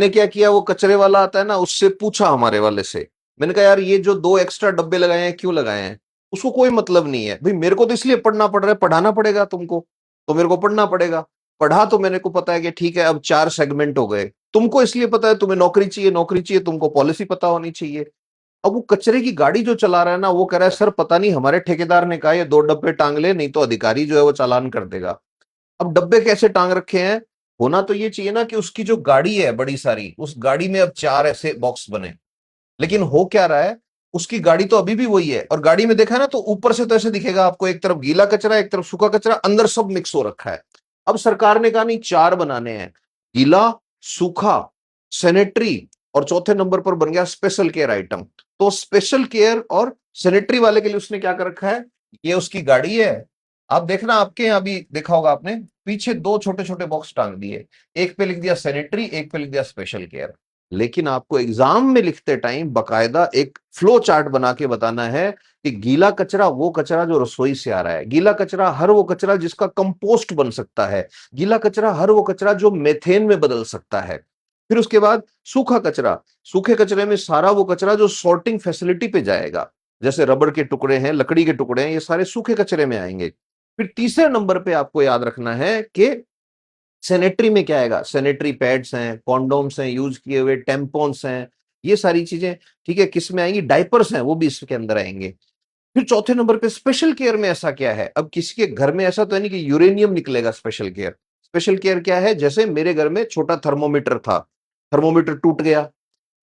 मैंने क्या किया, वो कचरे वाला आता है ना, उससे पूछा हमारे वाले से। मैंने कहा यार ये जो 2 एक्स्ट्रा डब्बे लगाए हैं क्यों लगाए हैं? उसको कोई मतलब नहीं है भाई, मेरे को तो इसलिए पढ़ना पड़ रहा है, पढ़ाना पड़ेगा तुमको, तो मेरे को पढ़ना पड़ेगा। पढ़ा तो मेरे को पता है कि ठीक है अब 4 सेगमेंट हो गए, तुमको इसलिए पता है तुम्हें नौकरी चाहिए, नौकरी चाहिए, तुमको पॉलिसी पता होनी चाहिए। अब वो कचरे की गाड़ी जो चला रहा है ना, वो कह रहा है सर पता नहीं हमारे ठेकेदार ने कहा ये 2 डब्बे टांग ले, नहीं तो अधिकारी जो है वो चालान कर देगा। अब डब्बे कैसे टांग रखे हैं? होना तो ये चाहिए ना कि उसकी जो गाड़ी है बड़ी सारी, उस गाड़ी में अब 4 ऐसे बॉक्स बने। लेकिन हो क्या रहा है, उसकी गाड़ी तो अभी भी वही है, और गाड़ी में देखा ना तो ऊपर से तो ऐसे दिखेगा आपको, एक तरफ गीला कचरा एक तरफ सूखा कचरा, अंदर सब मिक्स हो रखा है। अब सरकार ने कहा नहीं 4 बनाने हैं, गीला, सूखा, सैनिटरी, और चौथे नंबर पर बन गया स्पेशल केयर आइटम। तो स्पेशल केयर और सैनिटरी वाले के लिए उसने क्या कर रखा है, ये उसकी गाड़ी है। आप देखना, आपके यहां भी देखा होगा आपने, पीछे 2 छोटे छोटे बॉक्स टांग दिए, एक पे लिख दिया सैनिटरी, एक पे लिख दिया स्पेशल केयर। लेकिन आपको एग्जाम में लिखते टाइम बकायदा एक फ्लो चार्ट बना के बताना है कि गीला कचरा वो कचरा जो रसोई से आ रहा है, गीला कचरा हर वो कचरा जिसका कंपोस्ट बन सकता है, गीला कचरा हर वो कचरा जो मेथेन में बदल सकता है। फिर उसके बाद सूखा कचरा, सूखे कचरे में सारा वो कचरा जो सॉर्टिंग फैसिलिटी पे जाएगा, जैसे रबड़ के टुकड़े हैं, लकड़ी के टुकड़े हैं, ये सारे सूखे कचरे में आएंगे। फिर तीसरे नंबर पे आपको याद रखना है कि सैनिटरी में क्या आएगा, सैनिटरी पैड्स हैं, कॉन्डोम्स हैं, यूज किए हुए टेम्पॉन्स हैं, ये सारी चीजें। ठीक है, किस में आएंगी, डायपर्स हैं, वो भी इसके अंदर आएंगे। फिर चौथे नंबर पे स्पेशल केयर में ऐसा क्या है, अब किसी के घर में ऐसा तो है नहीं कि यूरेनियम निकलेगा स्पेशल केयर। स्पेशल केयर क्या है, जैसे मेरे घर में छोटा थर्मोमीटर था, थर्मोमीटर टूट गया,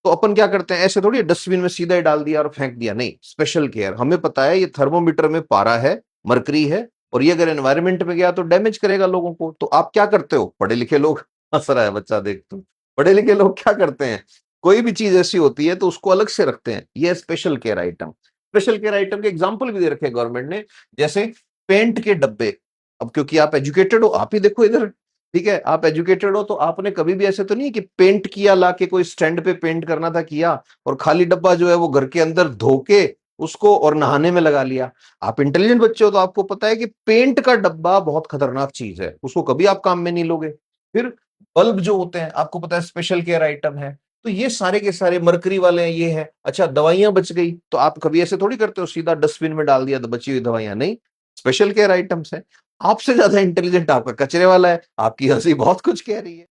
तो अपन क्या करते हैं, ऐसे थोड़ी डस्टबिन में सीधा ही डाल दिया और फेंक दिया, नहीं, स्पेशल केयर। हमें पता है ये थर्मोमीटर में पारा है, मरकरी है, और ये अगर एनवायरमेंट में गया तो डैमेज करेगा लोगों को। तो आप क्या करते हो, पढ़े लिखे लोग, हंस रहा है बच्चा देख, तो पढ़े लिखे लोग क्या करते हैं, कोई भी चीज ऐसी होती है तो उसको अलग से रखते हैं, ये special care item. Special care item के एग्जाम्पल भी दे रखे गवर्नमेंट ने, जैसे पेंट के डब्बे। अब क्योंकि आप एजुकेटेड हो, आप ही देखो इधर, ठीक है, आप एजुकेटेड हो, तो आपने कभी भी ऐसे तो नहीं कि पेंट किया लाके, कोई स्टैंड पे पेंट करना था किया, और खाली डब्बा जो है वो घर के अंदर धो के उसको और नहाने में लगा लिया। आप इंटेलिजेंट बच्चे हो तो आपको पता है कि पेंट का डब्बा बहुत खतरनाक चीज है, उसको कभी आप काम में नहीं लोगे। फिर बल्ब जो होते हैं, आपको पता है स्पेशल केयर आइटम है। तो ये सारे के सारे मरकरी वाले हैं, ये है। अच्छा, दवाइयां बच गई तो आप कभी ऐसे थोड़ी करते हो सीधा डस्टबिन में डाल दिया तो बची हुई दवाइयां, नहीं, स्पेशल केयर आइटम्स है। आपसे ज्यादा इंटेलिजेंट आपका कचरे वाला है, आपकी हंसी बहुत कुछ कह रही है।